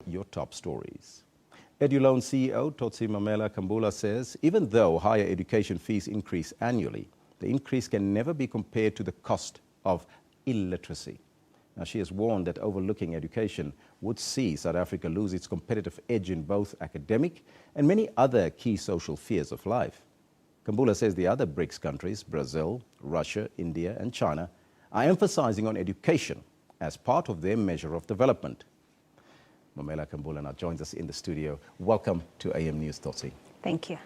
your top stories. EduLoan CEO Totsie Memela says even though higher education fees increase annually, the increase can never be compared to the cost of illiteracy. Now, she has warned that overlooking education would see South Africa lose its competitive edge in both academic and many other key social spheres of life. Kambula says the other BRICS countries, Brazil, Russia, India and China, are emphasizing on education as part of their measure of development. Memela Kambula now joins us in the studio. Welcome to AM News, Totsie. Thank you.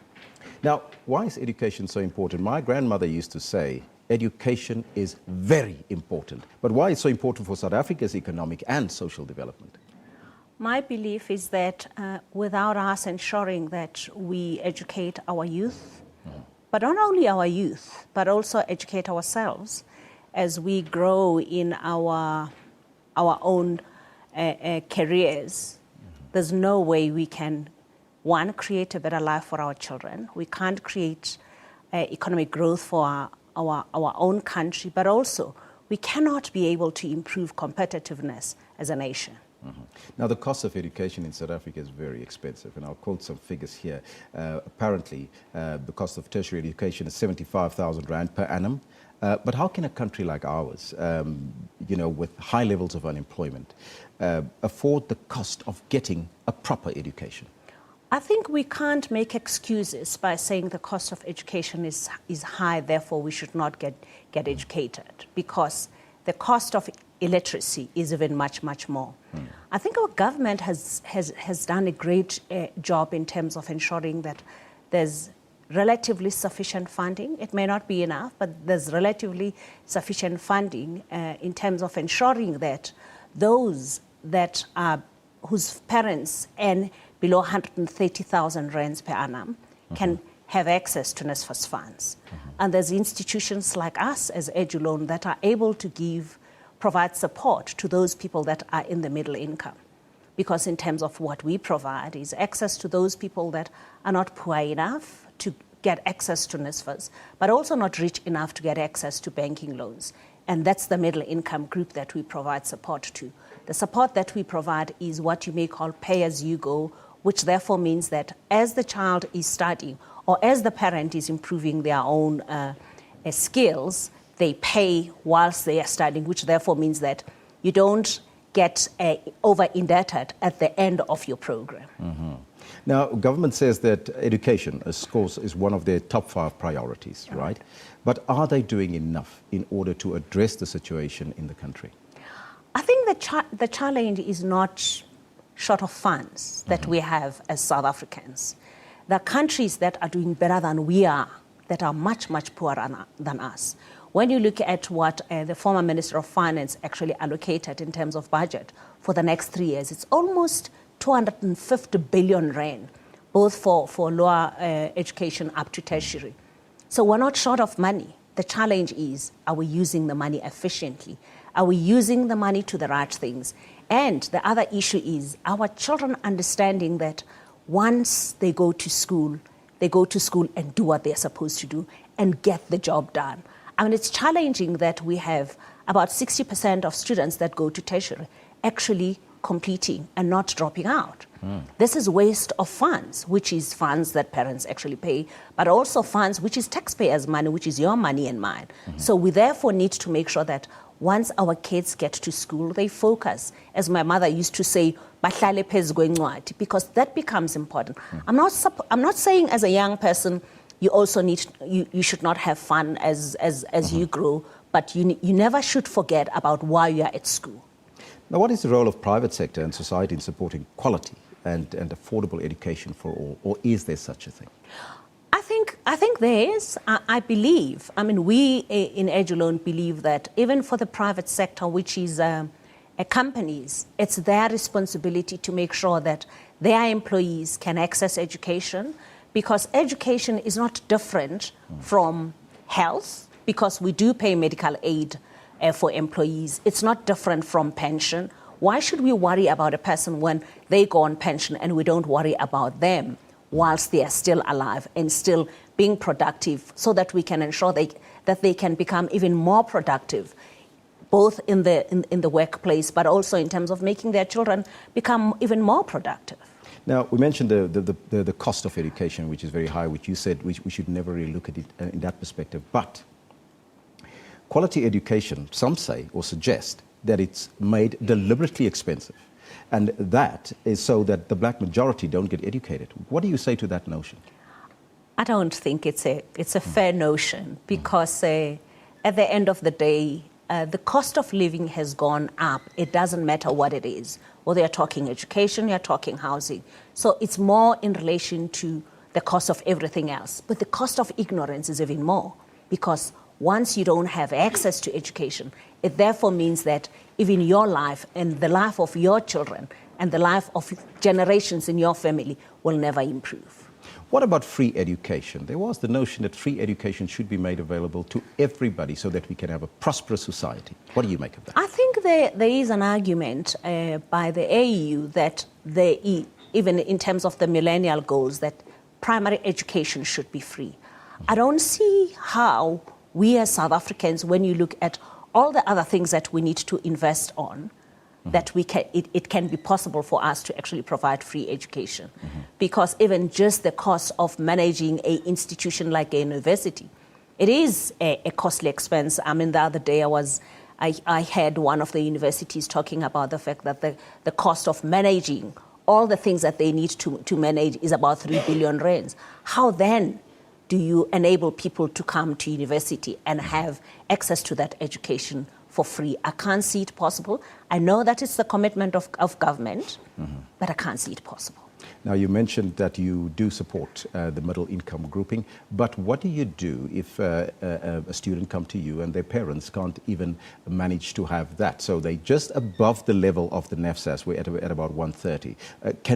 Now, why is education so important? My grandmother used to say, education is very important. But why is it so important for South Africa's economic and social development? My belief is that without us ensuring that we educate our youth, but not only our youth, but also educate ourselves as we grow in our own careers, there's no way we can, one, create a better life for our children. We can't create economic growth for our own country, but also we cannot be able to improve competitiveness as a nation. Now, the cost of education in South Africa is very expensive, and I'll quote some figures here. Apparently, the cost of tertiary education is 75,000 Rand per annum. But how can a country like ours, with high levels of unemployment, afford the cost of getting a proper education? I think we can't make excuses by saying the cost of education is high, therefore we should not get educated, because the cost of illiteracy is even much, much more. I think our government has done a great job in terms of ensuring that there's relatively sufficient funding. It may not be enough, but there's relatively sufficient funding in terms of ensuring that those that are, whose parents earn below 130,000 rands per annum can have access to NSFAS funds. And there's institutions like us as EduLoan that are able to provide support to those people that are in the middle income. Because in terms of what we provide is access to those people that are not poor enough to get access to NSFAS, but also not rich enough to get access to banking loans. And that's the middle income group that we provide support to. The support that we provide is what you may call pay as you go, which therefore means that as the child is studying or as the parent is improving their own skills, they pay whilst they are studying, which therefore means that you don't get over-indebted at the end of your program. Now, government says that education, of course, is one of their top 5 priorities, right? But are they doing enough in order to address the situation in the country? I think the challenge is not short of funds that we have as South Africans. There are countries that are doing better than we are, that are much, much poorer than us. When you look at what the former Minister of Finance actually allocated in terms of budget for the next 3 years, it's almost 250 billion rand, both for lower education up to tertiary. So we're not short of money. The challenge is, are we using the money efficiently? Are we using the money to the right things? And the other issue is our children understanding that once they go to school and do what they're supposed to do and get the job done. I mean, it's challenging that we have about 60% of students that go to tertiary actually completing and not dropping out. This is waste of funds, which is funds that parents actually pay, but also funds which is taxpayers' money, which is your money and mine. So we therefore need to make sure that once our kids get to school, they focus, as my mother used to say, because that becomes important. I'm not saying as a young person you also you should not have fun as you grow, but you never should forget about why you are at school. Now, what is the role of private sector and society in supporting quality and affordable education for all, or is there such a thing? I think there is. I believe, we in EduLoan believe that even for the private sector, which is companies, it's their responsibility to make sure that their employees can access education, because education is not different from health, because we do pay medical aid for employees. It's not different from pension. Why should we worry about a person when they go on pension and we don't worry about them whilst they are still alive and still being productive, so that we can ensure that they can become even more productive both in the workplace, but also in terms of making their children become even more productive. Now, we mentioned the cost of education, which is very high, which you said we should never really look at it in that perspective. But quality education, some say or suggest that it's made deliberately expensive. And that is so that the black majority don't get educated. What do you say to that notion? I don't think it's a fair notion, because at the end of the day, the cost of living has gone up. It doesn't matter what it is. Whether you're talking education, you're talking housing. So it's more in relation to the cost of everything else. But the cost of ignorance is even more, because once you don't have access to education, it therefore means that even your life and the life of your children and the life of generations in your family will never improve. What about free education? There was the notion that free education should be made available to everybody so that we can have a prosperous society. What do you make of that? I think there is an argument by the AU that even in terms of the millennial goals, that primary education should be free. I don't see how we as South Africans, when you look at all the other things that we need to invest on, that it can be possible for us to actually provide free education. Because even just the cost of managing an institution like a university, it is a costly expense. I mean, the other day I had one of the universities talking about the fact that the cost of managing all the things that they need to manage is about 3 billion rands. How then do you enable people to come to university and have access to that education for free? I can't see it possible. I know that it's the commitment of government, but I can't see it possible. Now, you mentioned that you do support the middle income grouping, but what do you do if a student come to you and their parents can't even manage to have that? So they just above the level of the NAFSAS, we're at about 130.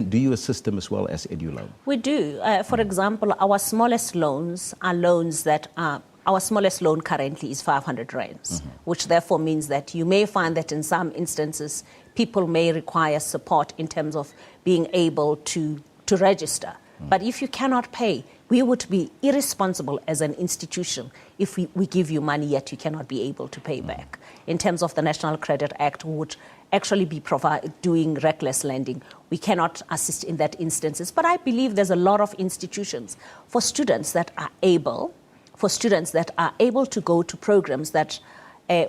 Do you assist them as well as EduLoan? We do. For example, our smallest loans are loans that are our smallest loan currently is 500 rands, which therefore means that you may find that in some instances, people may require support in terms of being able to register. But if you cannot pay, we would be irresponsible as an institution if we give you money yet you cannot be able to pay back. In terms of the National Credit Act, we would actually be doing reckless lending. We cannot assist in that instances. But I believe there's a lot of institutions for students that are able to go to programs that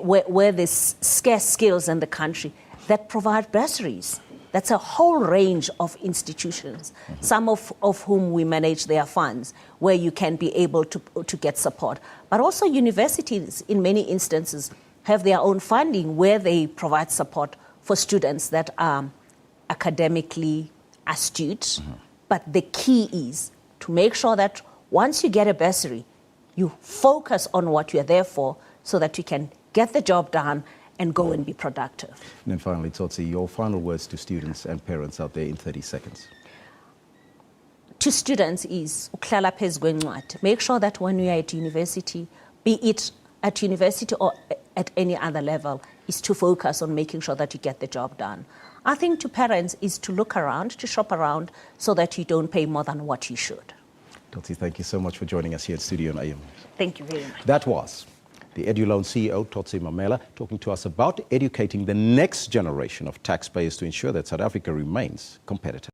where there's scarce skills in the country that provide bursaries. That's a whole range of institutions, some of whom we manage their funds, where you can be able to get support. But also universities, in many instances, have their own funding where they provide support for students that are academically astute. But the key is to make sure that once you get a bursary, you focus on what you're there for so that you can get the job done and go and be productive. And then finally, Totsie, your final words to students and parents out there in 30 seconds. To students is, make sure that when you are at university, be it at university or at any other level, is to focus on making sure that you get the job done. I think to parents is to look around, to shop around, so that you don't pay more than what you should. Totsie, thank you so much for joining us here in studio on AM. Thank you very much. That was the EduLoan CEO, Totsie Memela, talking to us about educating the next generation of taxpayers to ensure that South Africa remains competitive.